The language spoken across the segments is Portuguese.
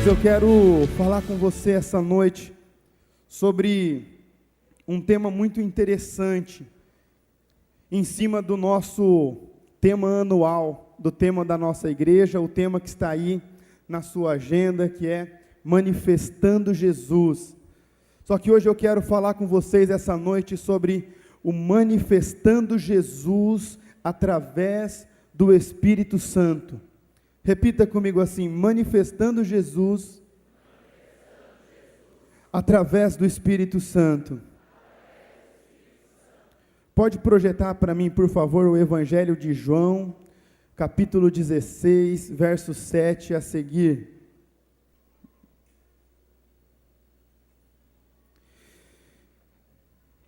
Queridos, eu quero falar com você essa noite sobre um tema muito interessante, em cima do nosso tema anual, do tema da nossa igreja, o tema que está aí na sua agenda, que é Manifestando Jesus. Só que hoje eu quero falar com vocês essa noite sobre o Manifestando Jesus através do Espírito Santo. Repita comigo assim: manifestando Jesus através do Espírito Santo. Pode projetar para mim, por favor, o Evangelho de João, capítulo 16, verso 7 a seguir.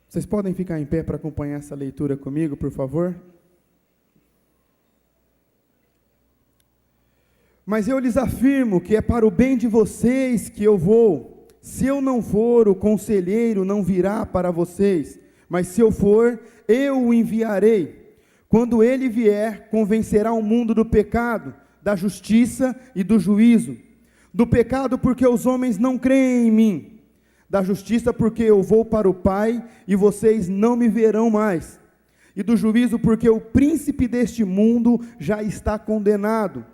Vocês podem ficar em pé para acompanhar essa leitura comigo, por favor? Mas eu lhes afirmo que é para o bem de vocês que eu vou. Se eu não for, o conselheiro não virá para vocês, mas se eu for, eu o enviarei. Quando ele vier, convencerá o mundo do pecado, da justiça e do juízo. Do pecado, porque os homens não creem em mim. Da justiça, porque eu vou para o Pai e vocês não me verão mais. E do juízo, porque o príncipe deste mundo já está condenado.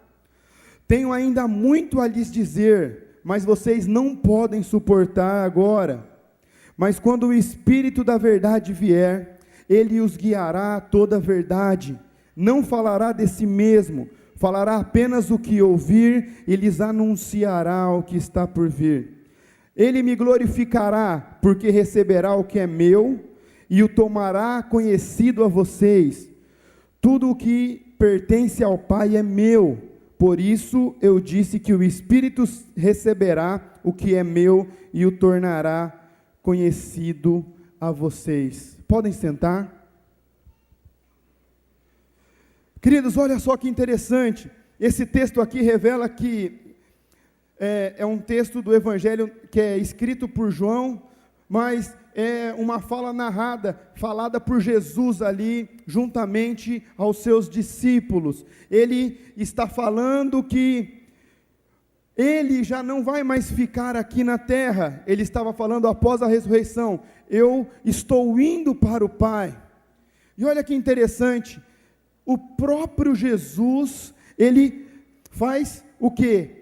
Tenho ainda muito a lhes dizer, mas vocês não podem suportar agora. Mas quando o Espírito da verdade vier, ele os guiará a toda a verdade. Não falará de si mesmo, falará apenas o que ouvir e lhes anunciará o que está por vir. Ele me glorificará, porque receberá o que é meu e o tomará conhecido a vocês. Tudo o que pertence ao Pai é meu. Por isso eu disse que o Espírito receberá o que é meu e o tornará conhecido a vocês. Podem sentar? Queridos, olha só que interessante. Esse texto aqui revela que é um texto do Evangelho que é escrito por João, mas é uma fala narrada, falada por Jesus ali, juntamente aos seus discípulos. Ele está falando que ele já não vai mais ficar aqui na terra. Ele estava falando após a ressurreição: eu estou indo para o Pai. E olha que interessante, o próprio Jesus, ele faz o quê?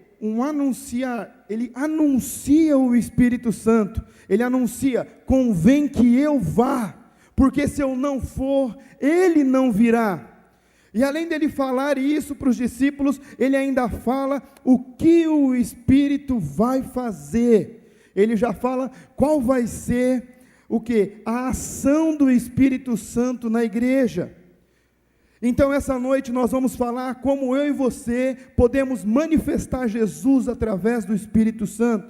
Ele anuncia o Espírito Santo, ele anuncia: convém que eu vá, porque se eu não for, ele não virá. E além dele falar isso para os discípulos, ele ainda fala o que o Espírito vai fazer. Ele já fala qual vai ser o quê? A ação do Espírito Santo na igreja. Então essa noite nós vamos falar como eu e você podemos manifestar Jesus através do Espírito Santo.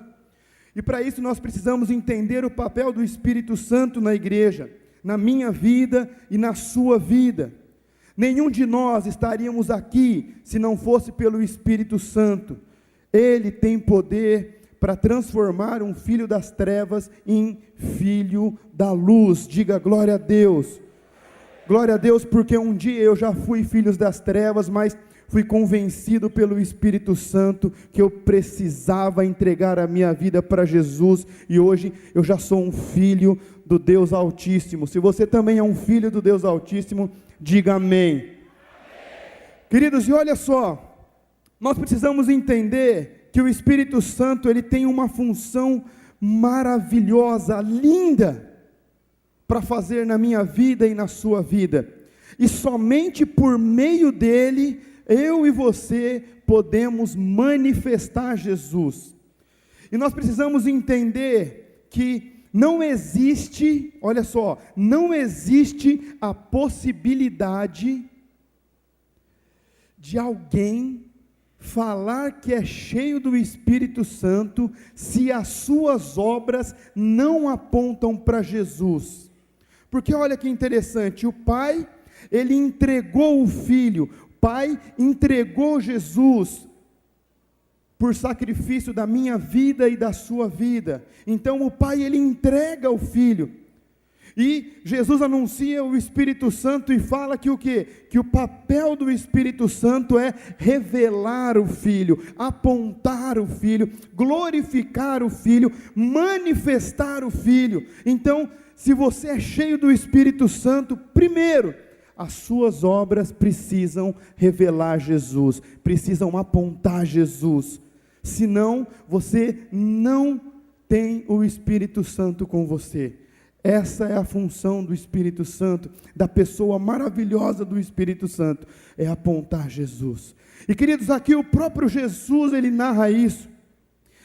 E para isso nós precisamos entender o papel do Espírito Santo na igreja, na minha vida e na sua vida. Nenhum de nós estaríamos aqui se não fosse pelo Espírito Santo. Ele tem poder para transformar um filho das trevas em filho da luz. Diga glória a Deus. Glória a Deus, porque um dia eu já fui filho das trevas, mas fui convencido pelo Espírito Santo que eu precisava entregar a minha vida para Jesus, e hoje eu já sou um filho do Deus Altíssimo. Se você também é um filho do Deus Altíssimo, diga amém. Amém. Queridos, e olha só, nós precisamos entender que o Espírito Santo, ele tem uma função maravilhosa, linda, para fazer na minha vida e na sua vida, e somente por meio dele, eu e você podemos manifestar Jesus. E nós precisamos entender que não existe, olha só, não existe a possibilidade de alguém falar que é cheio do Espírito Santo, se as suas obras não apontam para Jesus. Porque olha que interessante, o Pai, ele entregou o Filho, o Pai entregou Jesus por sacrifício da minha vida e da sua vida. Então o Pai, ele entrega o Filho. E Jesus anuncia o Espírito Santo e fala que o quê? Que o papel do Espírito Santo é revelar o Filho, apontar o Filho, glorificar o Filho, manifestar o Filho. Então, se você é cheio do Espírito Santo, primeiro, as suas obras precisam revelar Jesus, precisam apontar Jesus. Senão, você não tem o Espírito Santo com você. Essa é a função do Espírito Santo, da pessoa maravilhosa do Espírito Santo, é apontar Jesus. E queridos, aqui o próprio Jesus, ele narra isso.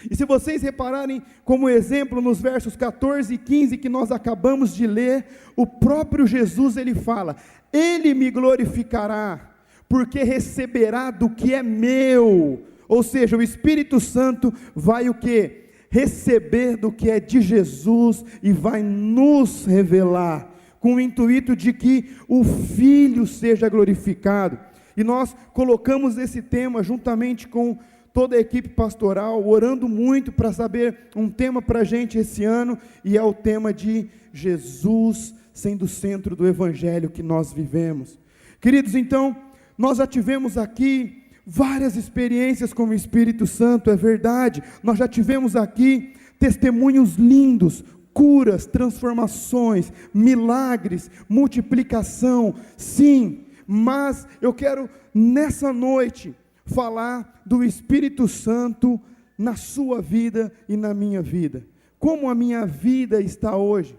E se vocês repararem como exemplo nos versos 14 e 15 que nós acabamos de ler, o próprio Jesus, ele fala: Ele me glorificará, porque receberá do que é meu. Ou seja, o Espírito Santo vai o quê? Receber do que é de Jesus e vai nos revelar, com o intuito de que o Filho seja glorificado. E nós colocamos esse tema juntamente com toda a equipe pastoral, orando muito para saber um tema para a gente esse ano, e é o tema de Jesus sendo o centro do Evangelho que nós vivemos. Queridos, então, nós já tivemos aqui várias experiências com o Espírito Santo, é verdade, nós já tivemos aqui testemunhos lindos, curas, transformações, milagres, multiplicação, sim, mas eu quero nessa noite falar do Espírito Santo na sua vida e na minha vida. Como a minha vida está hoje?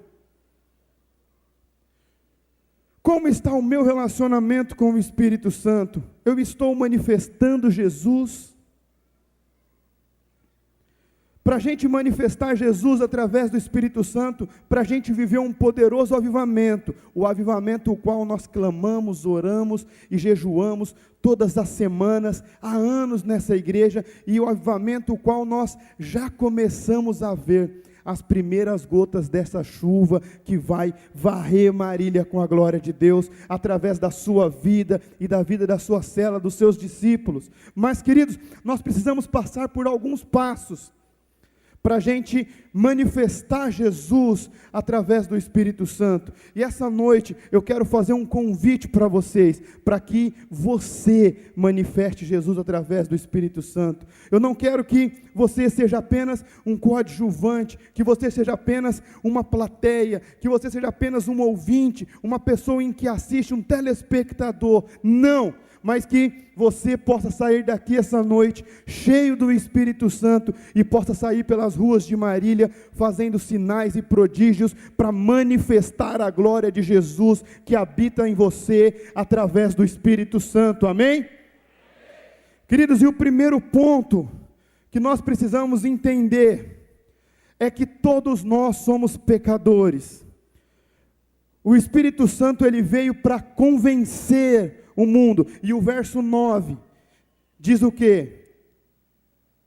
Como está o meu relacionamento com o Espírito Santo? Eu estou manifestando Jesus? Para a gente manifestar Jesus através do Espírito Santo, para a gente viver um poderoso avivamento, o avivamento o qual nós clamamos, oramos e jejuamos todas as semanas, há anos nessa igreja, e o avivamento o qual nós já começamos a ver as primeiras gotas dessa chuva que vai varrer Marília com a glória de Deus, através da sua vida e da vida da sua cela, dos seus discípulos. Mas queridos, nós precisamos passar por alguns passos, para a gente manifestar Jesus através do Espírito Santo. E essa noite eu quero fazer um convite para vocês, para que você manifeste Jesus através do Espírito Santo. Eu não quero que você seja apenas um coadjuvante, que você seja apenas uma plateia, que você seja apenas um ouvinte, uma pessoa em que assiste, um telespectador. Não! Mas que você possa sair daqui essa noite cheio do Espírito Santo e possa sair pelas ruas de Marília fazendo sinais e prodígios para manifestar a glória de Jesus que habita em você através do Espírito Santo, amém? Queridos, e o primeiro ponto que nós precisamos entender é que todos nós somos pecadores. O Espírito Santo, ele veio para convencer o mundo, e o verso 9, diz o quê?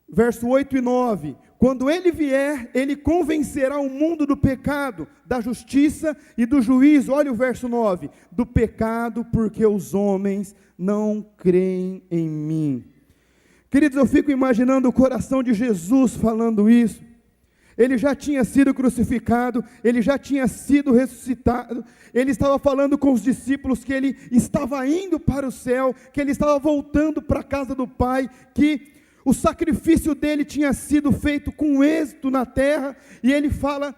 Verso 8 e 9, quando ele vier, ele convencerá o mundo do pecado, da justiça e do juízo. Olha o verso 9, do pecado porque os homens não creem em mim. Queridos, eu fico imaginando o coração de Jesus falando isso. Ele já tinha sido crucificado, ele já tinha sido ressuscitado, ele estava falando com os discípulos que ele estava indo para o céu, que ele estava voltando para a casa do Pai, que o sacrifício dele tinha sido feito com êxito na terra, e ele fala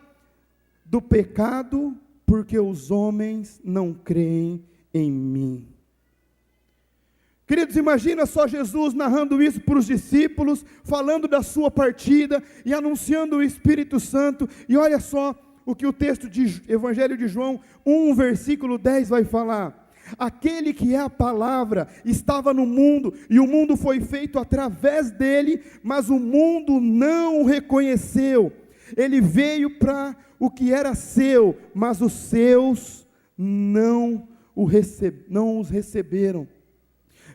do pecado, porque os homens não creem em mim. Queridos, imagina só Jesus narrando isso para os discípulos, falando da sua partida e anunciando o Espírito Santo, e olha só o que o texto de Evangelho de João 1, versículo 10 vai falar: aquele que é a palavra estava no mundo, e o mundo foi feito através dele, mas o mundo não o reconheceu. Ele veio para o que era seu, mas os seus não os receberam.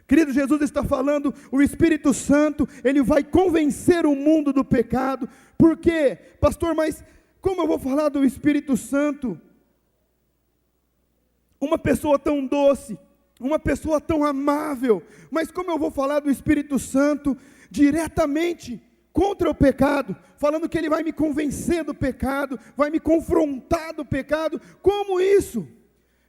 Querido, Jesus está falando, o Espírito Santo, ele vai convencer o mundo do pecado. Por quê? Pastor, mas como eu vou falar do Espírito Santo? Uma pessoa tão doce, uma pessoa tão amável, mas como eu vou falar do Espírito Santo diretamente contra o pecado, falando que ele vai me convencer do pecado, vai me confrontar do pecado. Como isso?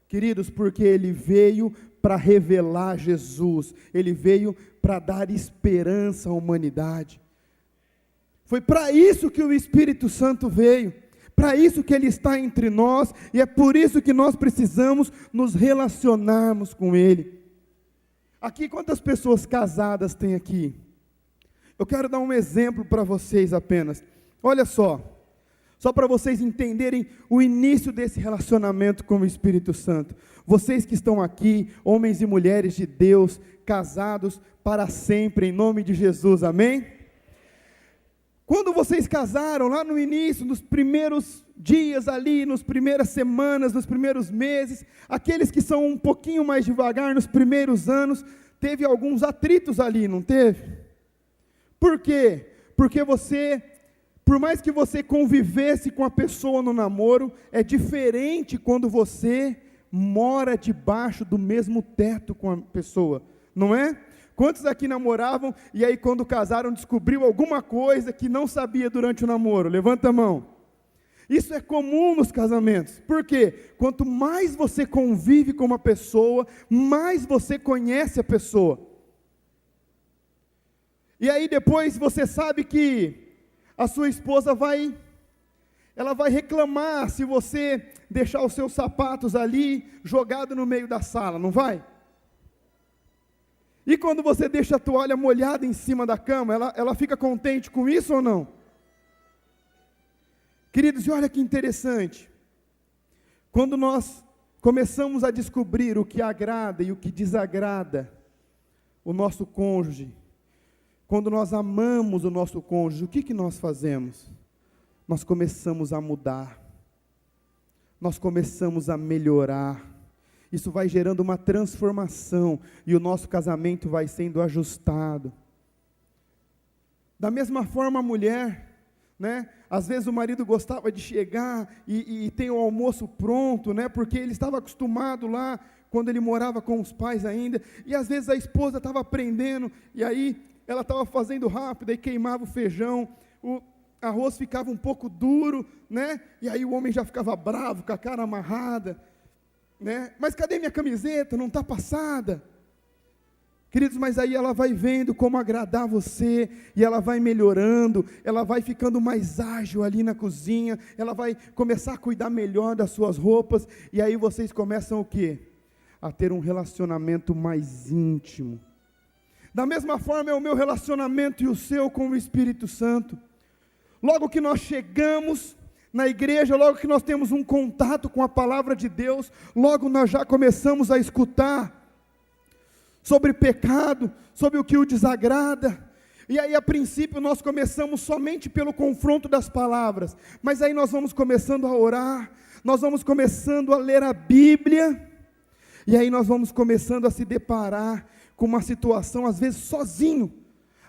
Queridos, porque ele veio para revelar Jesus, ele veio para dar esperança à humanidade. Foi para isso que o Espírito Santo veio, para isso que ele está entre nós, e é por isso que nós precisamos nos relacionarmos com ele. Aqui, quantas pessoas casadas tem aqui? Eu quero dar um exemplo para vocês apenas. Olha só para vocês entenderem o início desse relacionamento com o Espírito Santo. Vocês que estão aqui, homens e mulheres de Deus, casados para sempre, em nome de Jesus, amém? Quando vocês casaram, lá no início, nos primeiros dias ali, nas primeiras semanas, nos primeiros meses, aqueles que são um pouquinho mais devagar, nos primeiros anos, teve alguns atritos ali, não teve? Por quê? Porque por mais que você convivesse com a pessoa no namoro, é diferente quando você mora debaixo do mesmo teto com a pessoa, não é? Quantos aqui namoravam e aí quando casaram descobriu alguma coisa que não sabia durante o namoro? Levanta a mão. Isso é comum nos casamentos. Por quê? Quanto mais você convive com uma pessoa, mais você conhece a pessoa. E aí depois você sabe que a sua esposa ela vai reclamar se você deixar os seus sapatos ali jogado no meio da sala, não vai? E quando você deixa a toalha molhada em cima da cama, ela fica contente com isso ou não? Queridos, e olha que interessante, quando nós começamos a descobrir o que agrada e o que desagrada o nosso cônjuge, quando nós amamos o nosso cônjuge, o que nós fazemos? Nós começamos a mudar, nós começamos a melhorar, isso vai gerando uma transformação, e o nosso casamento vai sendo ajustado. Da mesma forma a mulher, né? Às vezes o marido gostava de chegar e ter o almoço pronto, né? Porque ele estava acostumado lá, quando ele morava com os pais ainda, e às vezes a esposa estava aprendendo, e aí ela estava fazendo rápido, aí queimava o feijão, o arroz ficava um pouco duro, né? E aí o homem já ficava bravo, com a cara amarrada, né? Mas cadê minha camiseta? Não está passada. Queridos, mas aí ela vai vendo como agradar você, e ela vai melhorando, ela vai ficando mais ágil ali na cozinha, ela vai começar a cuidar melhor das suas roupas, e aí vocês começam o quê? A ter um relacionamento mais íntimo. Da mesma forma é o meu relacionamento e o seu com o Espírito Santo. Logo que nós chegamos na igreja, logo que nós temos um contato com a palavra de Deus, logo nós já começamos a escutar sobre pecado, sobre o que o desagrada, e aí a princípio nós começamos somente pelo confronto das palavras, mas aí nós vamos começando a orar, nós vamos começando a ler a Bíblia, e aí nós vamos começando a se deparar com uma situação, às vezes sozinho,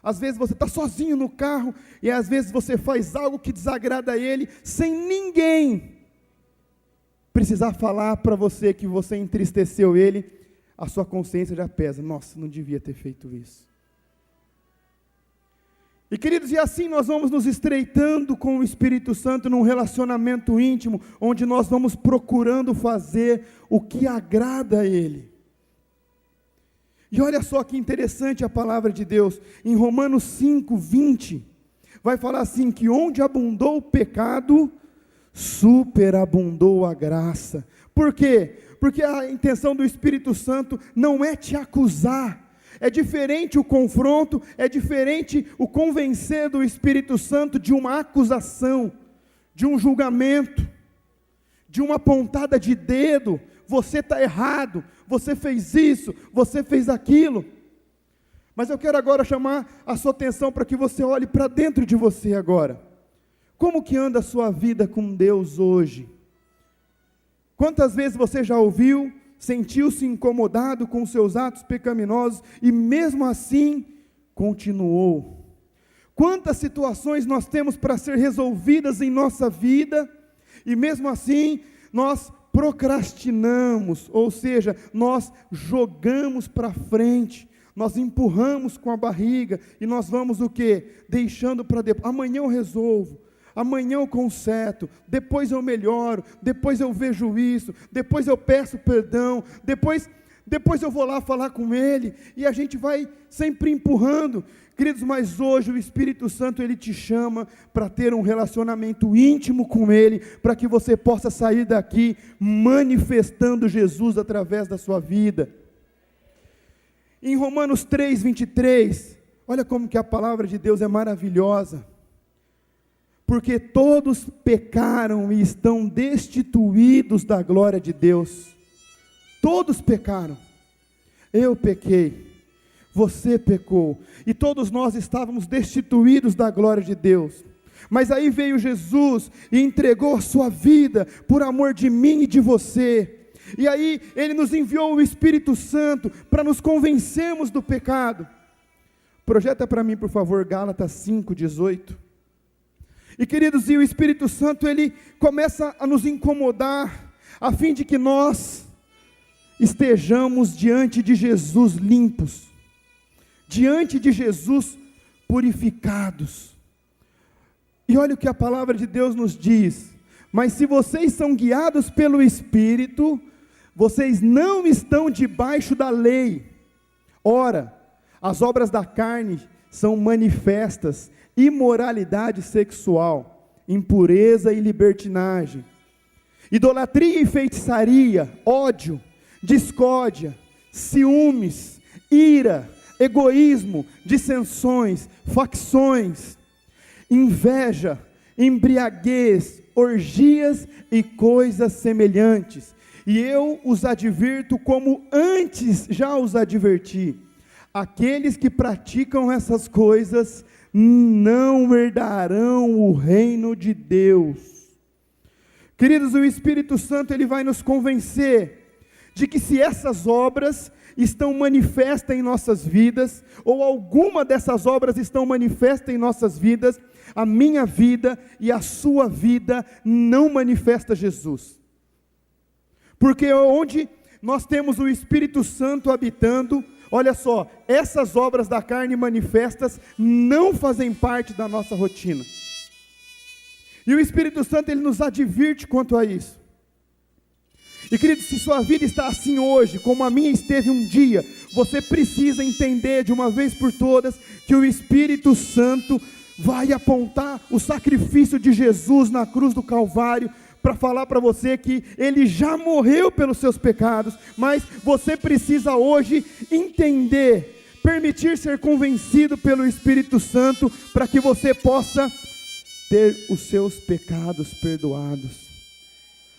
às vezes você está sozinho no carro, e às vezes você faz algo que desagrada a ele, sem ninguém precisar falar para você que você entristeceu ele, a sua consciência já pesa, nossa, não devia ter feito isso. E queridos, e assim nós vamos nos estreitando com o Espírito Santo num relacionamento íntimo, onde nós vamos procurando fazer o que agrada a Ele. E olha só que interessante a palavra de Deus, em Romanos 5:20, vai falar assim, que onde abundou o pecado, superabundou a graça. Por quê? Porque a intenção do Espírito Santo não é te acusar, é diferente o confronto, é diferente o convencer do Espírito Santo de uma acusação, de um julgamento, de uma pontada de dedo, você está errado, você fez isso, você fez aquilo. Mas eu quero agora chamar a sua atenção para que você olhe para dentro de você agora. Como que anda a sua vida com Deus hoje? Quantas vezes você já ouviu, sentiu-se incomodado com os seus atos pecaminosos e mesmo assim continuou? Quantas situações nós temos para ser resolvidas em nossa vida e mesmo assim nós procrastinamos, ou seja, nós jogamos para frente, Nós empurramos com a barriga e nós vamos o quê? Deixando para depois. Amanhã eu resolvo, amanhã eu conserto, depois eu melhoro, depois eu vejo isso, depois eu peço perdão, depois eu vou lá falar com ele, e a gente vai sempre empurrando. Queridos, mas hoje o Espírito Santo, ele te chama para ter um relacionamento íntimo com ele, para que você possa sair daqui manifestando Jesus através da sua vida. Em Romanos 3:23, olha como que a palavra de Deus é maravilhosa. Porque todos pecaram e estão destituídos da glória de Deus. Todos pecaram. Eu pequei, você pecou, e todos nós estávamos destituídos da glória de Deus. Mas aí veio Jesus e entregou a sua vida por amor de mim e de você. E aí ele nos enviou o Espírito Santo para nos convencermos do pecado. Projeta para mim, por favor, Gálatas 5:18. E queridos, e o Espírito Santo, ele começa a nos incomodar, a fim de que nós estejamos diante de Jesus limpos, diante de Jesus purificados. E olha o que a palavra de Deus nos diz: mas se vocês são guiados pelo Espírito, vocês não estão debaixo da lei. Ora, as obras da carne são manifestas: imoralidade sexual, impureza e libertinagem, idolatria e feitiçaria, ódio, discórdia, ciúmes, ira, egoísmo, dissensões, facções, inveja, embriaguez, orgias e coisas semelhantes. E eu os advirto como antes já os adverti: aqueles que praticam essas coisas não herdarão o reino de Deus. Queridos, o Espírito Santo, ele vai nos convencer de que se essas obras estão manifestas em nossas vidas, ou alguma dessas obras estão manifestas em nossas vidas, a minha vida e a sua vida não manifesta Jesus. Porque onde nós temos o Espírito Santo habitando, olha só, essas obras da carne manifestas não fazem parte da nossa rotina. E o Espírito Santo, ele nos adverte quanto a isso. E querido, se sua vida está assim hoje, como a minha esteve um dia, você precisa entender de uma vez por todas que o Espírito Santo vai apontar o sacrifício de Jesus na cruz do Calvário, para falar para você que ele já morreu pelos seus pecados, mas você precisa hoje entender, permitir ser convencido pelo Espírito Santo, para que você possa ter os seus pecados perdoados.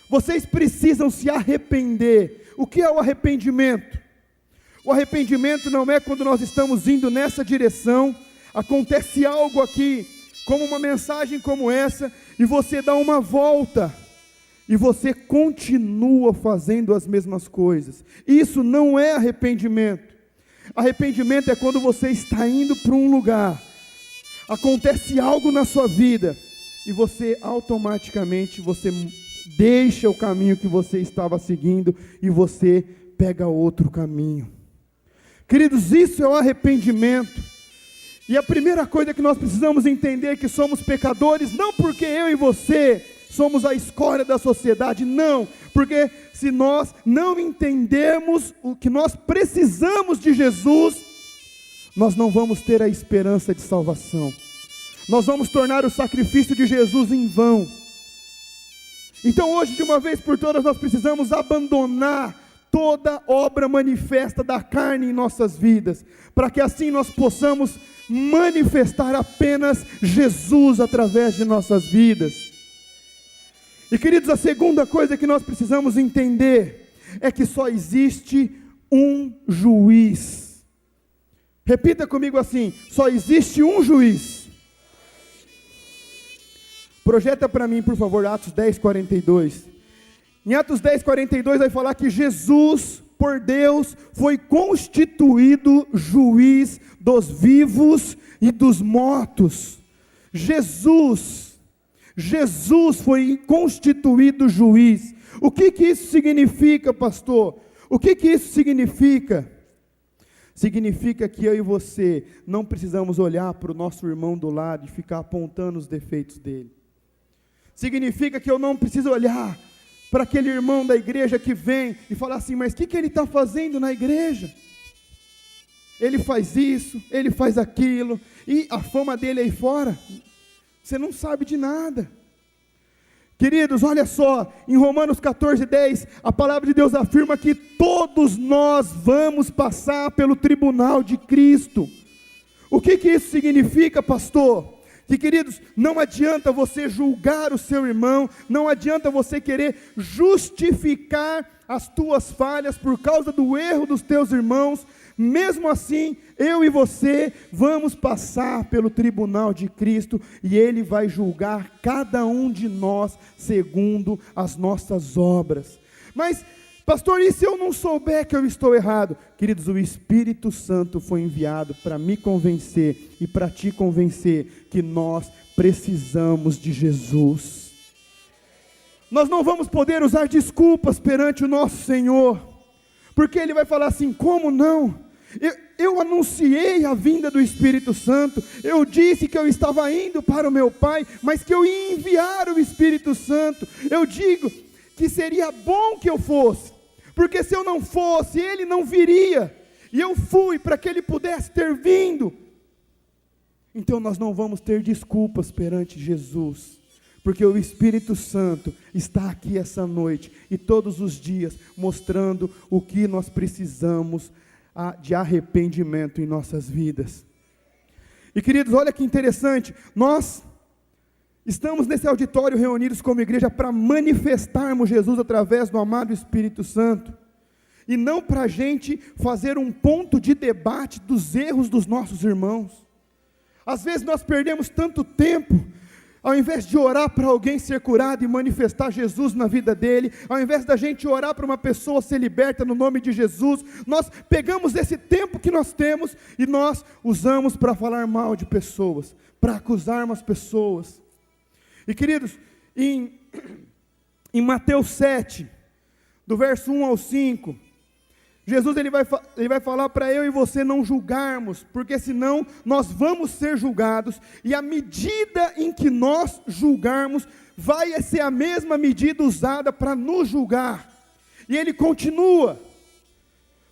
Vocês precisam se arrepender. O que é o arrependimento? O arrependimento não é quando nós estamos indo nessa direção, acontece algo aqui, como uma mensagem como essa, e você dá uma volta, e você continua fazendo as mesmas coisas. Isso não é arrependimento. Arrependimento é quando você está indo para um lugar, acontece algo na sua vida, e você automaticamente, você deixa o caminho que você estava seguindo, e você pega outro caminho. Queridos, isso é o arrependimento. E a primeira coisa que nós precisamos entender é que somos pecadores, não porque eu e você somos a escória da sociedade, não, porque se nós não entendermos o que nós precisamos de Jesus, nós não vamos ter a esperança de salvação, nós vamos tornar o sacrifício de Jesus em vão. Então hoje, de uma vez por todas, nós precisamos abandonar toda obra manifesta da carne em nossas vidas, para que assim nós possamos manifestar apenas Jesus através de nossas vidas. E queridos, a segunda coisa que nós precisamos entender é que só existe um juiz. Repita comigo assim: só existe um juiz. Projeta para mim, por favor, Atos 10:42. Em Atos 10:42 vai falar que Jesus, por Deus, foi constituído juiz dos vivos e dos mortos. Jesus foi constituído juiz. O que isso significa, pastor? O que isso significa? significa que eu e você não precisamos olhar para o nosso irmão do lado e ficar apontando os defeitos dele. Significa que eu não preciso olhar para aquele irmão da igreja que vem e falar assim, mas o que ele está fazendo na igreja? Ele faz isso, ele faz aquilo, e a fama dele aí fora, você não sabe de nada. Queridos, olha só, em Romanos 14:10, a palavra de Deus afirma que todos nós vamos passar pelo tribunal de Cristo. O que isso significa, pastor? Que, queridos, não adianta você julgar o seu irmão, não adianta você querer justificar as tuas falhas por causa do erro dos teus irmãos. Mesmo assim, eu e você vamos passar pelo tribunal de Cristo, e Ele vai julgar cada um de nós segundo as nossas obras. Mas, pastor, e se eu não souber que eu estou errado? Queridos, o Espírito Santo foi enviado para me convencer e para te convencer que nós precisamos de Jesus. Nós não vamos poder usar desculpas perante o nosso Senhor, porque Ele vai falar assim, como não? Eu anunciei a vinda do Espírito Santo, eu disse que eu estava indo para o meu Pai, mas que eu ia enviar o Espírito Santo. Eu digo que seria bom que eu fosse, porque se eu não fosse, Ele não viria, e eu fui para que Ele pudesse ter vindo. Então nós não vamos ter desculpas perante Jesus, porque o Espírito Santo está aqui essa noite, e todos os dias, mostrando o que nós precisamos de arrependimento em nossas vidas. E, queridos, olha que interessante, nós estamos nesse auditório reunidos como igreja para manifestarmos Jesus através do amado Espírito Santo, e não para a gente fazer um ponto de debate dos erros dos nossos irmãos. Às vezes nós perdemos tanto tempo, ao invés de orar para alguém ser curado e manifestar Jesus na vida dele, ao invés da gente orar para uma pessoa ser liberta no nome de Jesus, nós pegamos esse tempo que nós temos e nós usamos para falar mal de pessoas, para acusarmos pessoas. E, queridos, em Mateus 7, do verso 1 ao 5, Jesus ele vai falar para eu e você não julgarmos, porque senão nós vamos ser julgados, e a medida em que nós julgarmos, vai ser a mesma medida usada para nos julgar. E ele continua,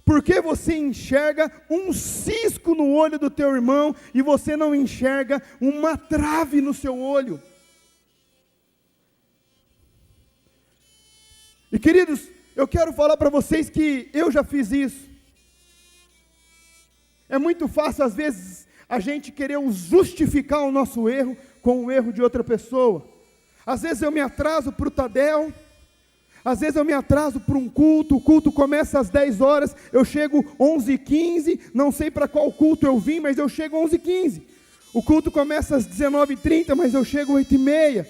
porque você enxerga um cisco no olho do teu irmão, e você não enxerga uma trave no seu olho. E, queridos, eu quero falar para vocês que eu já fiz isso. É muito fácil, às vezes, a gente querer justificar o nosso erro com o erro de outra pessoa. Às vezes eu me atraso para o Tadel, às vezes eu me atraso para um culto, o culto começa às 10 horas, eu chego 11h15, não sei para qual culto eu vim, mas eu chego 11h15. O culto começa às 19h30, mas eu chego 8h30.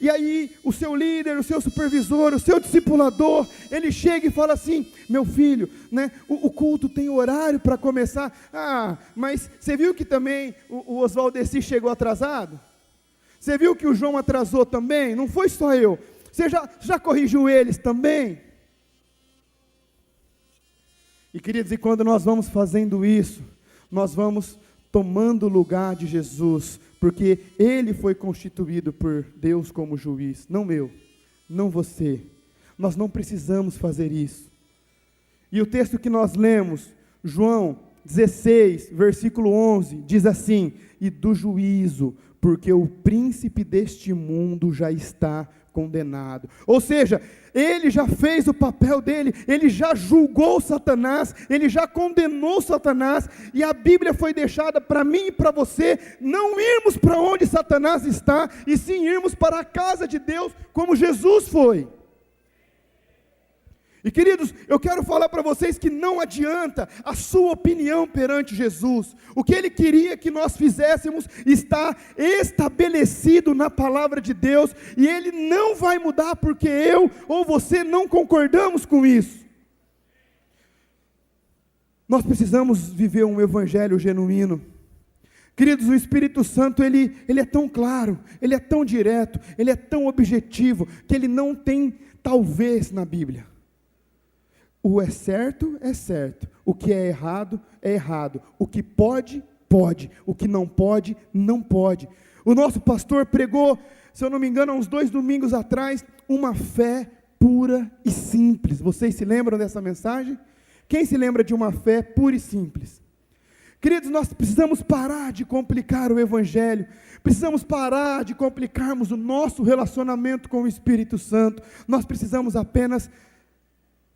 E aí o seu líder, o seu supervisor, o seu discipulador, ele chega e fala assim, meu filho, né, o culto tem horário para começar. Mas você viu que também o Oswaldeci chegou atrasado? Você viu que o João atrasou também? Não foi só eu. Você já corrigiu eles também? E, queridos, e quando nós vamos fazendo isso, nós vamos tomando o lugar de Jesus, porque Ele foi constituído por Deus como juiz, não eu, não você. Nós não precisamos fazer isso. E o texto que nós lemos, João 16, versículo 11, diz assim, e do juízo, porque o príncipe deste mundo já está condenado. Ou seja, ele já fez o papel dele, ele já julgou Satanás, ele já condenou Satanás, e a Bíblia foi deixada para mim e para você, não irmos para onde Satanás está, e sim irmos para a casa de Deus, como Jesus foi. E, queridos, eu quero falar para vocês que não adianta a sua opinião perante Jesus. O que Ele queria que nós fizéssemos está estabelecido na palavra de Deus, e Ele não vai mudar porque eu ou você não concordamos com isso. Nós precisamos viver um evangelho genuíno. Queridos, o Espírito Santo, ele é tão claro, ele é tão direto, ele é tão objetivo, que ele não tem talvez na Bíblia. O é certo, o que é errado, o que pode, pode, o que não pode, não pode. O nosso pastor pregou, se eu não me engano, há uns 2 domingos atrás, uma fé pura e simples. Vocês se lembram dessa mensagem? Quem se lembra de uma fé pura e simples? Queridos, nós precisamos parar de complicar o Evangelho, precisamos parar de complicarmos o nosso relacionamento com o Espírito Santo. Nós precisamos apenas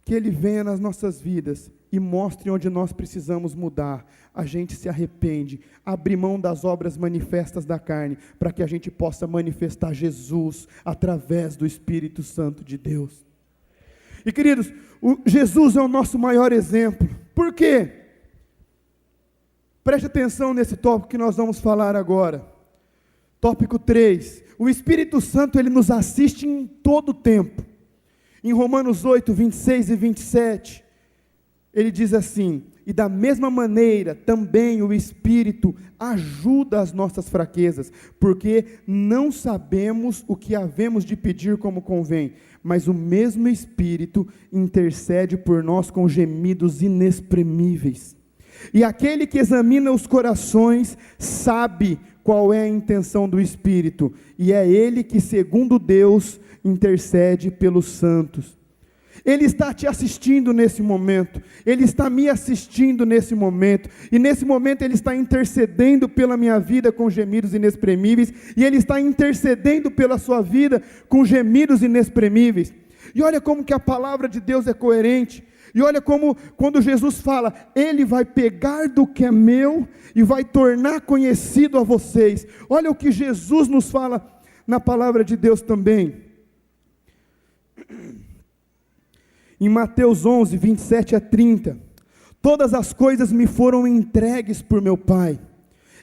que Ele venha nas nossas vidas e mostre onde nós precisamos mudar. A gente se arrepende, abre mão das obras manifestas da carne, para que a gente possa manifestar Jesus através do Espírito Santo de Deus. E queridos, Jesus é o nosso maior exemplo. Por quê? Preste atenção nesse tópico que nós vamos falar agora. Tópico 3. O Espírito Santo, Ele nos assiste em todo o tempo. Em Romanos 8, 26 e 27, ele diz assim: e da mesma maneira também o Espírito ajuda as nossas fraquezas, porque não sabemos o que havemos de pedir como convém, mas o mesmo Espírito intercede por nós com gemidos inexprimíveis. E aquele que examina os corações sabe qual é a intenção do Espírito, e é Ele que, segundo Deus, intercede pelos santos. Ele está te assistindo nesse momento, Ele está me assistindo nesse momento, e nesse momento Ele está intercedendo pela minha vida com gemidos inexprimíveis, e Ele está intercedendo pela sua vida com gemidos inexprimíveis. E olha como que a palavra de Deus é coerente, e olha como, quando Jesus fala, Ele vai pegar do que é meu, e vai tornar conhecido a vocês. Olha o que Jesus nos fala na palavra de Deus também. Em Mateus 11, 27 a 30, todas as coisas me foram entregues por meu Pai,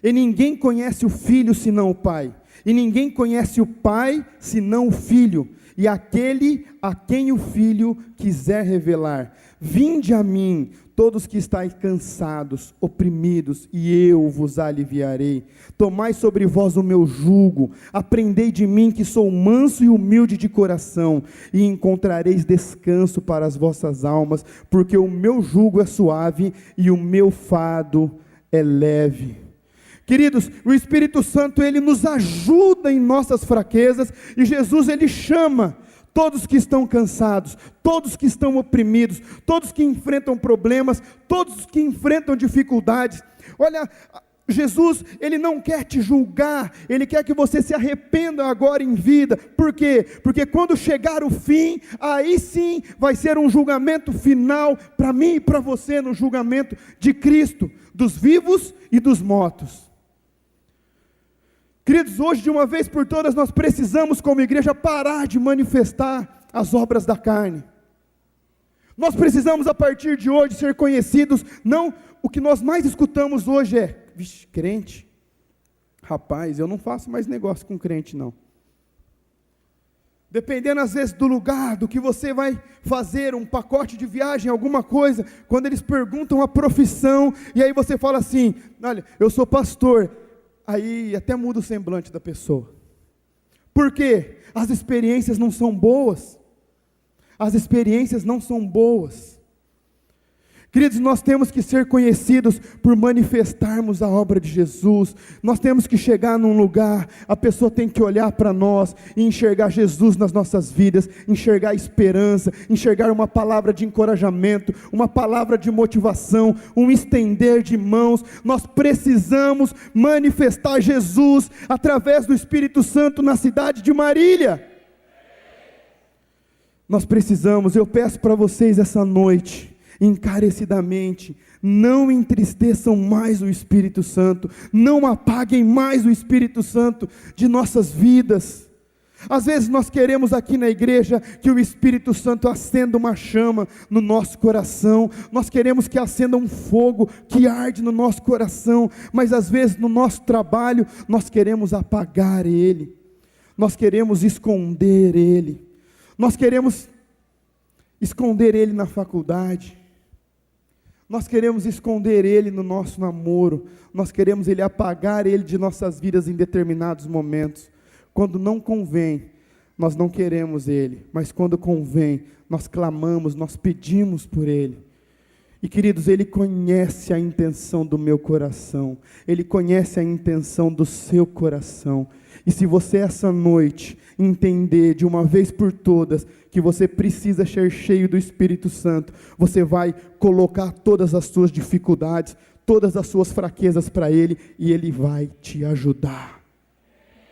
e ninguém conhece o Filho senão o Pai, e ninguém conhece o Pai senão o Filho, e aquele a quem o Filho quiser revelar. Vinde a mim, todos que estáis cansados, oprimidos, e eu vos aliviarei. Tomai sobre vós o meu jugo, aprendei de mim, que sou manso e humilde de coração, e encontrareis descanso para as vossas almas, porque o meu jugo é suave e o meu fardo é leve. Queridos, o Espírito Santo, Ele nos ajuda em nossas fraquezas, e Jesus, Ele chama todos que estão cansados, todos que estão oprimidos, todos que enfrentam problemas, todos que enfrentam dificuldades. Olha, Jesus, Ele não quer te julgar, Ele quer que você se arrependa agora em vida. Por quê? Porque quando chegar o fim, aí sim vai ser um julgamento final para mim e para você, no julgamento de Cristo, dos vivos e dos mortos. Queridos, hoje de uma vez por todas nós precisamos como igreja parar de manifestar as obras da carne. Nós precisamos a partir de hoje ser conhecidos, não, o que nós mais escutamos hoje é, vixe, crente, rapaz, eu não faço mais negócio com crente não. Dependendo às vezes do lugar, do que você vai fazer, um pacote de viagem, alguma coisa, quando eles perguntam a profissão, e aí você fala assim, olha, eu sou pastor, aí até muda o semblante da pessoa. Por quê? As experiências não são boas. As experiências não são boas. Queridos, nós temos que ser conhecidos por manifestarmos a obra de Jesus. Nós temos que chegar num lugar, a pessoa tem que olhar para nós e enxergar Jesus nas nossas vidas, enxergar esperança, enxergar uma palavra de encorajamento, uma palavra de motivação, um estender de mãos. Nós precisamos manifestar Jesus através do Espírito Santo na cidade de Marília. Nós precisamos, eu peço para vocês essa noite, encarecidamente, não entristeçam mais o Espírito Santo, não apaguem mais o Espírito Santo de nossas vidas. Às vezes nós queremos aqui na igreja que o Espírito Santo acenda uma chama no nosso coração, nós queremos que acenda um fogo que arde no nosso coração, mas às vezes no nosso trabalho nós queremos apagar ele, nós queremos esconder ele, nós queremos esconder ele na faculdade, nós queremos esconder ele no nosso namoro, nós queremos apagar ele de nossas vidas em determinados momentos, quando não convém. nós não queremos Ele, mas quando convém, nós clamamos, nós pedimos por Ele. E queridos, Ele conhece a intenção do meu coração, Ele conhece a intenção do seu coração. E se você essa noite entender de uma vez por todas que você precisa ser cheio do Espírito Santo, você vai colocar todas as suas dificuldades, todas as suas fraquezas para Ele, e Ele vai te ajudar.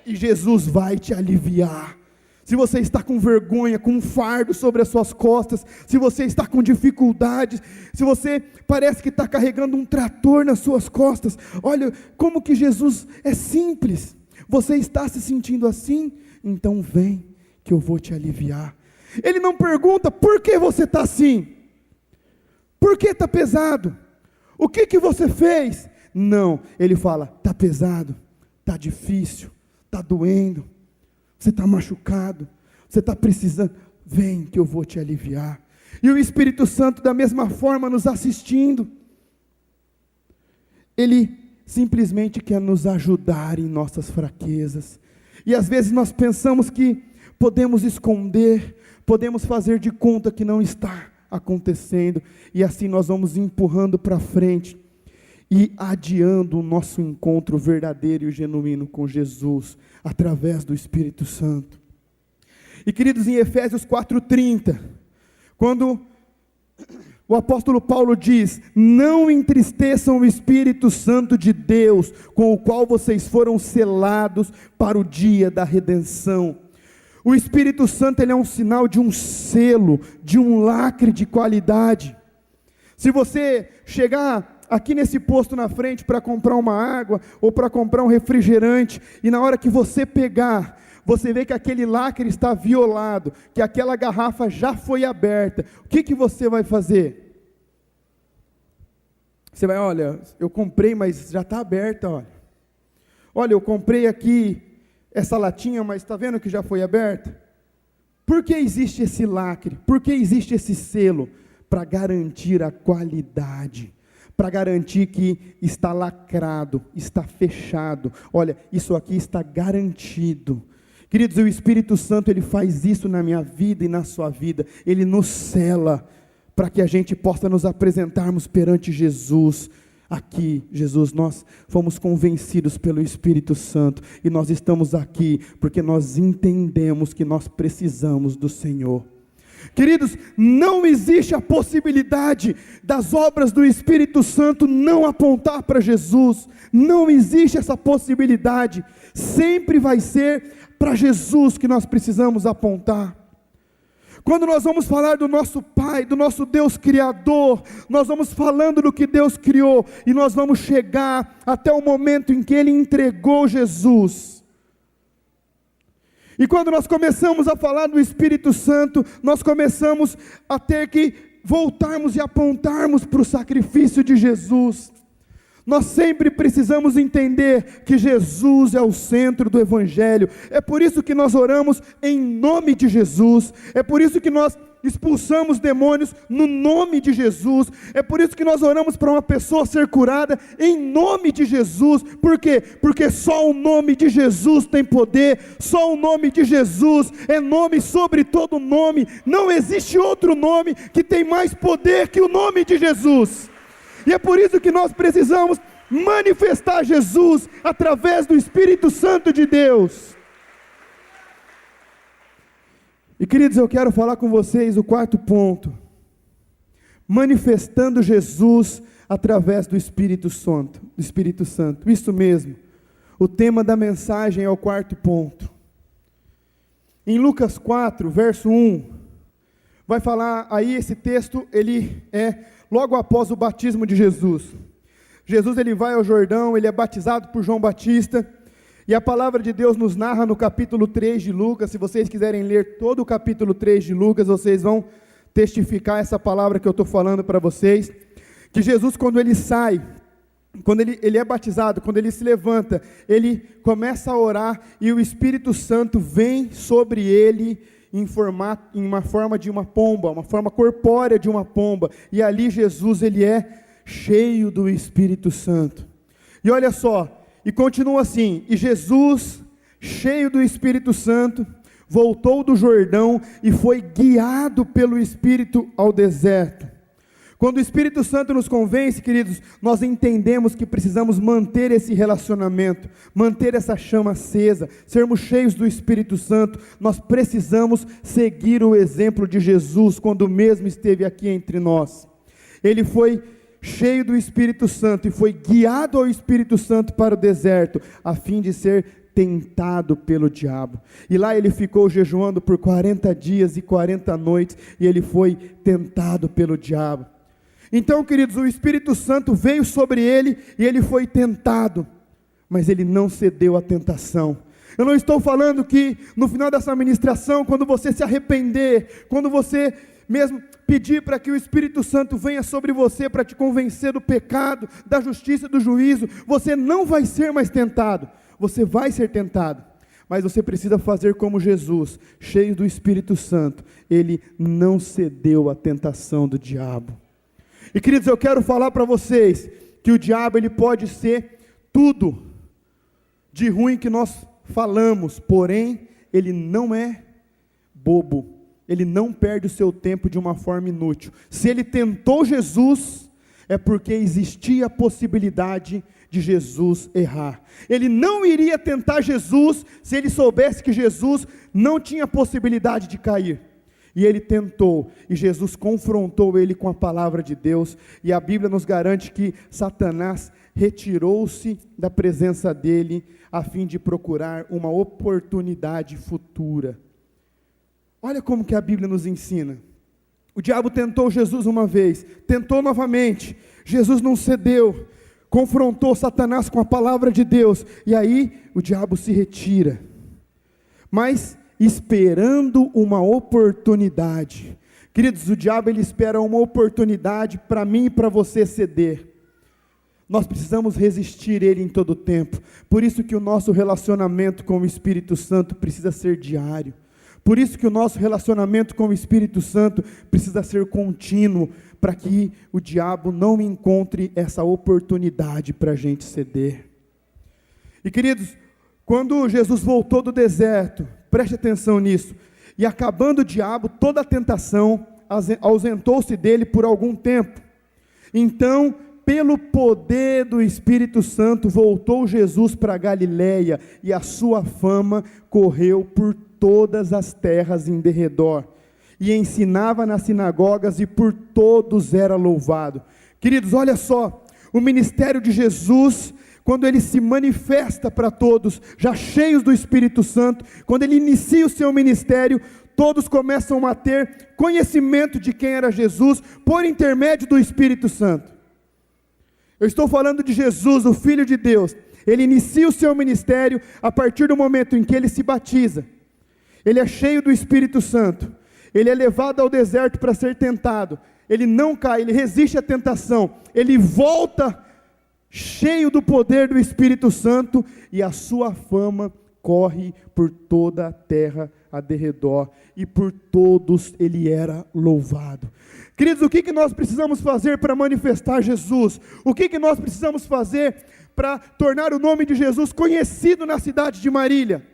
E Jesus vai te aliviar. Se você está com vergonha, com um fardo sobre as suas costas, se você está com dificuldades, se você parece que está carregando um trator nas suas costas, olha como que Jesus é simples. Você está se sentindo assim? Então vem que eu vou te aliviar. Ele não pergunta por que você está assim, por que está pesado, o que você fez? Não, ele fala, está pesado, está difícil, está doendo, você está machucado, você está precisando, vem que eu vou te aliviar. E o Espírito Santo da mesma forma nos assistindo, Ele simplesmente quer nos ajudar em nossas fraquezas, e às vezes nós pensamos que podemos esconder, podemos fazer de conta que não está acontecendo, e assim nós vamos empurrando para frente, e adiando o nosso encontro verdadeiro e genuíno com Jesus, através do Espírito Santo. E queridos, em Efésios 4:30, quando o apóstolo Paulo diz, não entristeçam o Espírito Santo de Deus, com o qual vocês foram selados para o dia da redenção. O Espírito Santo, ele é um sinal de um selo, de um lacre de qualidade. Se você chegar aqui nesse posto na frente para comprar uma água, ou para comprar um refrigerante, e na hora que você pegar, você vê que aquele lacre está violado, que aquela garrafa já foi aberta, o que você vai fazer? Você vai, olha, eu comprei, mas já está aberta, olha, eu comprei aqui essa latinha, mas está vendo que já foi aberta? Por que existe esse lacre? Por que existe esse selo? Para garantir a qualidade, para garantir que está lacrado, está fechado, olha, isso aqui está garantido. Queridos, o Espírito Santo, ele faz isso na minha vida e na sua vida, ele nos sela, para que a gente possa nos apresentarmos perante Jesus. Aqui, Jesus, nós fomos convencidos pelo Espírito Santo, e nós estamos aqui, porque nós entendemos que nós precisamos do Senhor. Queridos, não existe a possibilidade das obras do Espírito Santo não apontar para Jesus, não existe essa possibilidade, sempre vai ser para Jesus que nós precisamos apontar. Quando nós vamos falar do nosso Pai, do nosso Deus Criador, nós vamos falando do que Deus criou, e nós vamos chegar até o momento em que Ele entregou Jesus. E quando nós começamos a falar do Espírito Santo, nós começamos a ter que voltarmos e apontarmos para o sacrifício de Jesus. Nós sempre precisamos entender que Jesus é o centro do Evangelho. É por isso que nós oramos em nome de Jesus. É por isso que nós expulsamos demônios no nome de Jesus. É por isso que nós oramos para uma pessoa ser curada em nome de Jesus. Por quê? Porque só o nome de Jesus tem poder. Só o nome de Jesus é nome sobre todo nome. Não existe outro nome que tem mais poder que o nome de Jesus. E é por isso que nós precisamos manifestar Jesus através do Espírito Santo de Deus. E queridos, eu quero falar com vocês o quarto ponto, manifestando Jesus através do Espírito Santo. Isso mesmo, o tema da mensagem é o quarto ponto. Em Lucas 4, verso 1, vai falar aí, esse texto, ele é logo após o batismo de Jesus. Jesus, ele vai ao Jordão, ele é batizado por João Batista, e a palavra de Deus nos narra no capítulo 3 de Lucas. Se vocês quiserem ler todo o capítulo 3 de Lucas, vocês vão testificar essa palavra que eu estou falando para vocês, que Jesus, quando ele sai, quando ele é batizado, quando ele se levanta, ele começa a orar, e o Espírito Santo vem sobre ele, em uma forma de uma pomba, uma forma corpórea de uma pomba, e ali Jesus, ele é cheio do Espírito Santo. E olha só, e continua assim, e Jesus, cheio do Espírito Santo, voltou do Jordão e foi guiado pelo Espírito ao deserto. Quando o Espírito Santo nos convence, queridos, nós entendemos que precisamos manter esse relacionamento, manter essa chama acesa, sermos cheios do Espírito Santo. Nós precisamos seguir o exemplo de Jesus, quando mesmo esteve aqui entre nós. Ele foi cheio do Espírito Santo e foi guiado ao Espírito Santo para o deserto, a fim de ser tentado pelo diabo. E lá ele ficou jejuando por 40 dias e 40 noites, e ele foi tentado pelo diabo. Então, queridos, o Espírito Santo veio sobre ele e ele foi tentado, mas ele não cedeu à tentação. Eu não estou falando que no final dessa ministração, quando você se arrepender, quando você mesmo pedir para que o Espírito Santo venha sobre você para te convencer do pecado, da justiça e do juízo, você não vai ser mais tentado. Você vai ser tentado, mas você precisa fazer como Jesus, cheio do Espírito Santo. Ele não cedeu à tentação do diabo. E queridos, eu quero falar para vocês que o diabo ele pode ser tudo de ruim que nós falamos, porém ele não é bobo, ele não perde o seu tempo de uma forma inútil. Se ele tentou Jesus, é porque existia a possibilidade de Jesus errar. Ele não iria tentar Jesus se ele soubesse que Jesus não tinha possibilidade de cair. E ele tentou, e Jesus confrontou ele com a palavra de Deus, e a Bíblia nos garante que Satanás retirou-se da presença dele, a fim de procurar uma oportunidade futura. Olha como que a Bíblia nos ensina. O diabo tentou Jesus uma vez, tentou novamente, Jesus não cedeu, confrontou Satanás com a palavra de Deus, e aí o diabo se retira, mas esperando uma oportunidade. Queridos, o diabo ele espera uma oportunidade para mim e para você ceder. Nós precisamos resistir ele em todo o tempo. Por isso que o nosso relacionamento com o Espírito Santo precisa ser diário. Por isso que o nosso relacionamento com o Espírito Santo precisa ser contínuo, para que o diabo não encontre essa oportunidade para a gente ceder. E queridos, quando Jesus voltou do deserto, preste atenção nisso, e acabando o diabo, toda a tentação ausentou-se dele por algum tempo. Então, pelo poder do Espírito Santo, voltou Jesus para Galiléia, e a sua fama correu por todas as terras em derredor, e ensinava nas sinagogas, e por todos era louvado. Queridos, olha só, o ministério de Jesus, quando ele se manifesta para todos, já cheios do Espírito Santo, quando ele inicia o seu ministério, todos começam a ter conhecimento de quem era Jesus, por intermédio do Espírito Santo. Eu estou falando de Jesus, o Filho de Deus. Ele inicia o seu ministério a partir do momento em que ele se batiza. Ele é cheio do Espírito Santo. Ele é levado ao deserto para ser tentado. Ele não cai, ele resiste à tentação. Ele volta cheio do poder do Espírito Santo, e a sua fama corre por toda a terra a derredor, e por todos ele era louvado. Queridos, o que nós precisamos fazer para manifestar Jesus? O que nós precisamos fazer para tornar o nome de Jesus conhecido na cidade de Marília?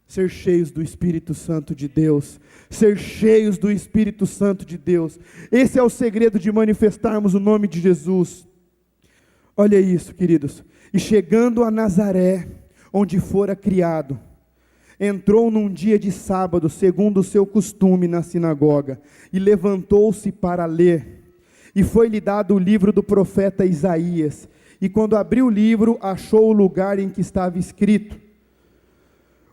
Ser cheios do Espírito Santo de Deus, ser cheios do Espírito Santo de Deus. Esse é o segredo de manifestarmos o nome de Jesus. Olha isso, queridos. E chegando a Nazaré, onde fora criado, entrou num dia de sábado, segundo o seu costume, na sinagoga, e levantou-se para ler. E foi-lhe dado o livro do profeta Isaías. E quando abriu o livro, achou o lugar em que estava escrito: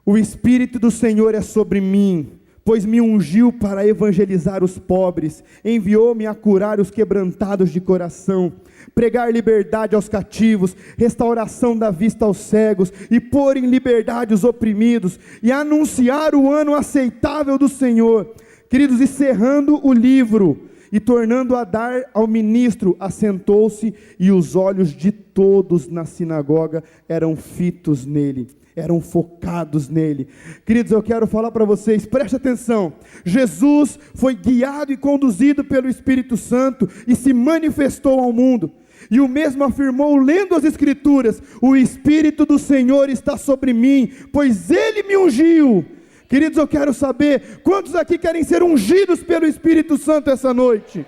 o Espírito do Senhor é sobre mim, pois me ungiu para evangelizar os pobres, enviou-me a curar os quebrantados de coração, pregar liberdade aos cativos, restauração da vista aos cegos, e pôr em liberdade os oprimidos, e anunciar o ano aceitável do Senhor. Queridos, e cerrando o livro, e tornando a dar ao ministro, assentou-se, e os olhos de todos na sinagoga eram fitos nele, eram focados nele. Queridos, eu quero falar para vocês, preste atenção. Jesus foi guiado e conduzido pelo Espírito Santo e se manifestou ao mundo, e o mesmo afirmou lendo as Escrituras: o Espírito do Senhor está sobre mim, pois Ele me ungiu. Queridos, eu quero saber, quantos aqui querem ser ungidos pelo Espírito Santo essa noite?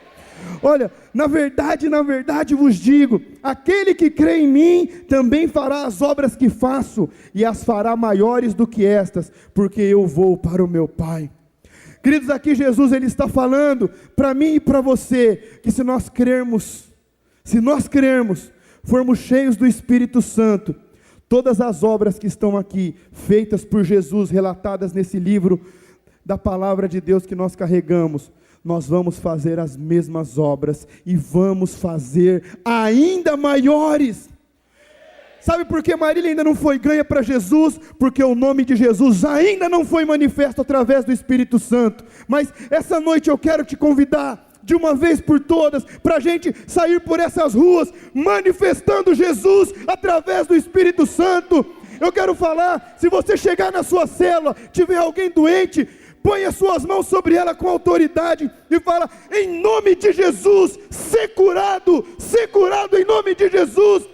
Olha, na verdade vos digo, aquele que crê em mim, também fará as obras que faço, e as fará maiores do que estas, porque eu vou para o meu Pai. Queridos, aqui Jesus ele está falando para mim e para você, que se nós crermos, formos cheios do Espírito Santo, todas as obras que estão aqui, feitas por Jesus, relatadas nesse livro da palavra de Deus que nós carregamos, nós vamos fazer as mesmas obras, e vamos fazer ainda maiores. Sabe por que Marília ainda não foi ganha para Jesus? Porque o nome de Jesus ainda não foi manifesto através do Espírito Santo. Mas essa noite eu quero te convidar, de uma vez por todas, para a gente sair por essas ruas, manifestando Jesus através do Espírito Santo. Eu quero falar, se você chegar na sua célula, tiver alguém doente, põe as suas mãos sobre ela com autoridade e fala: em nome de Jesus, ser curado em nome de Jesus.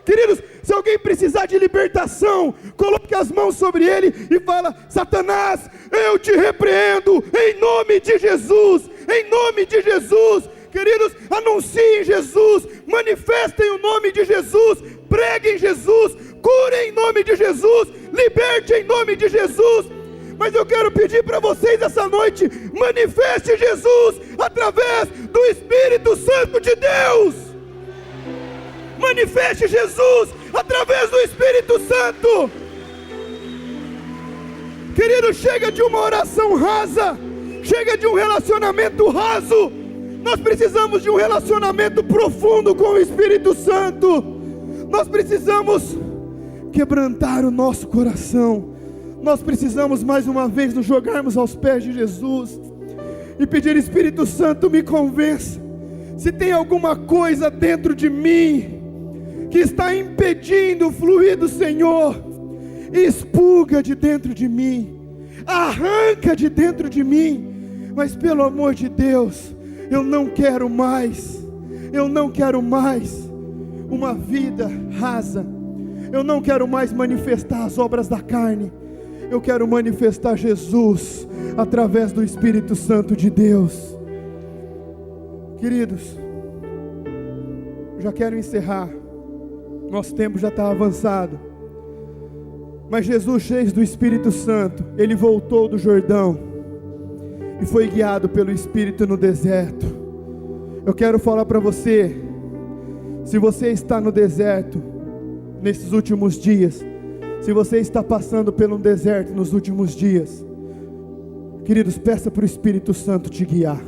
Queridos, se alguém precisar de libertação, coloque as mãos sobre ele e fala: Satanás, eu te repreendo em nome de Jesus, em nome de Jesus. Queridos, anunciem Jesus, manifestem o nome de Jesus, preguem Jesus, curem em nome de Jesus, liberte em nome de Jesus. Mas eu quero pedir para vocês essa noite: manifeste Jesus através do Espírito Santo de Deus. Manifeste Jesus através do Espírito Santo. Querido, chega de uma oração rasa, chega de um relacionamento raso. Nós precisamos de um relacionamento profundo com o Espírito Santo. Nós precisamos quebrantar o nosso coração. Nós precisamos mais uma vez nos jogarmos aos pés de Jesus e pedir: Espírito Santo, me convença. Se tem alguma coisa dentro de mim que está impedindo o fluir do Senhor, expurga de dentro de mim, arranca de dentro de mim. Mas pelo amor de Deus, eu não quero mais uma vida rasa. Eu não quero mais manifestar as obras da carne. Eu quero manifestar Jesus através do Espírito Santo de Deus. Queridos, já quero encerrar. Nosso tempo já está avançado. Mas Jesus, cheio do Espírito Santo, ele voltou do Jordão e foi guiado pelo Espírito no deserto. Eu quero falar para você, se você está no deserto nesses últimos dias, se você está passando pelo deserto nos últimos dias, queridos, peça para o Espírito Santo te guiar.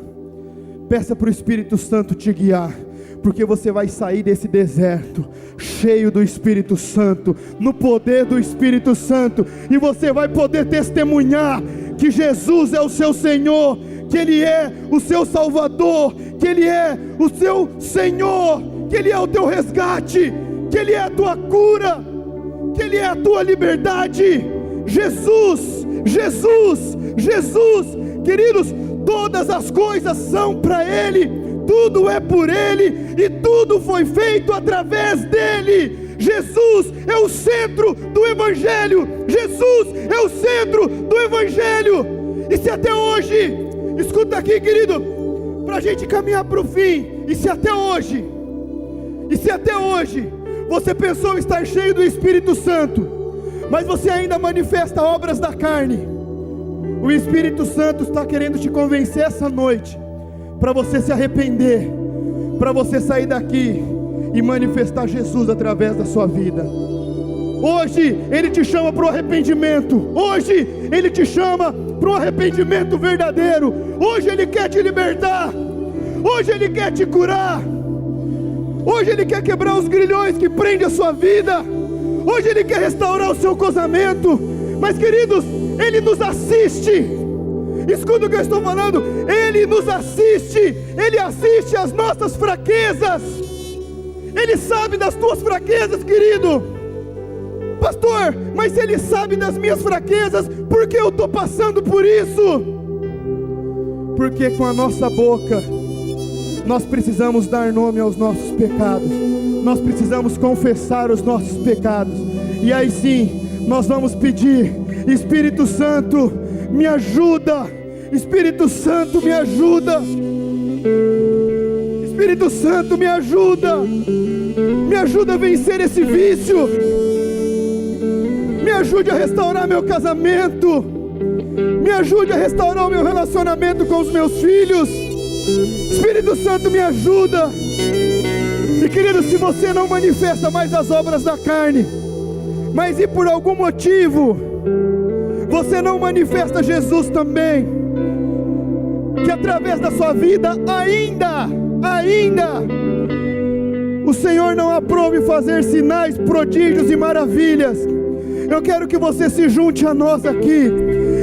Peça para o Espírito Santo te guiar, porque você vai sair desse deserto cheio do Espírito Santo, no poder do Espírito Santo, e você vai poder testemunhar que Jesus é o seu Senhor, que Ele é o seu Salvador, que Ele é o seu Senhor, que Ele é o teu resgate, que Ele é a tua cura, que Ele é a tua liberdade. Jesus, Jesus, Jesus. Queridos, todas as coisas são para Ele, tudo é por Ele e tudo foi feito através dEle. Jesus é o centro do Evangelho. Jesus é o centro do Evangelho. E se até hoje, escuta aqui, querido, para a gente caminhar para o fim, e se até hoje você pensou estar cheio do Espírito Santo, mas você ainda manifesta obras da carne, o Espírito Santo está querendo te convencer essa noite, para você se arrepender, para você sair daqui e manifestar Jesus através da sua vida. Hoje Ele te chama para o arrependimento. Hoje Ele te chama para um arrependimento verdadeiro. Hoje Ele quer te libertar. Hoje Ele quer te curar. Hoje Ele quer quebrar os grilhões que prendem a sua vida. Hoje Ele quer restaurar o seu casamento. Mas, queridos, Ele nos assiste. Escuta o que eu estou falando. Ele nos assiste. Ele assiste às nossas fraquezas. Ele sabe das tuas fraquezas, querido. Pastor, mas Ele sabe das minhas fraquezas, por que eu estou passando por isso? Porque com a nossa boca nós precisamos dar nome aos nossos pecados. Nós precisamos confessar os nossos pecados. E aí sim, nós vamos pedir: Espírito Santo, me ajuda. Espírito Santo, me ajuda. Espírito Santo, me ajuda. Me ajuda a vencer esse vício. Me ajude a restaurar meu casamento. Me ajude a restaurar o meu relacionamento com os meus filhos. Espírito Santo, me ajuda. E querido, se você não manifesta mais as obras da carne, mas e por algum motivo você não manifesta Jesus também, que através da sua vida ainda o Senhor não aprove fazer sinais, prodígios e maravilhas, eu quero que você se junte a nós aqui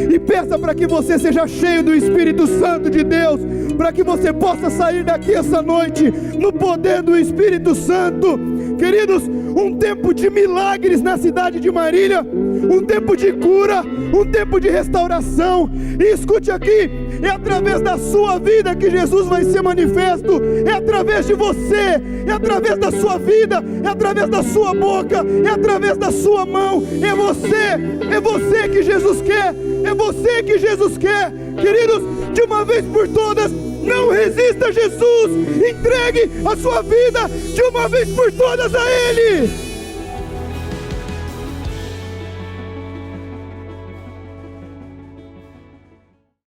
e peça para que você seja cheio do Espírito Santo de Deus, para que você possa sair daqui essa noite no poder do Espírito Santo. Queridos, um tempo de milagres na cidade de Marília, um tempo de cura, um tempo de restauração. E escute aqui, é através da sua vida que Jesus vai ser manifesto, é através de você, é através da sua vida, é através da sua boca, é através da sua mão. É você que Jesus quer, é você que Jesus quer. Queridos, de uma vez por todas, não resista a Jesus, entregue a sua vida de uma vez por todas a Ele.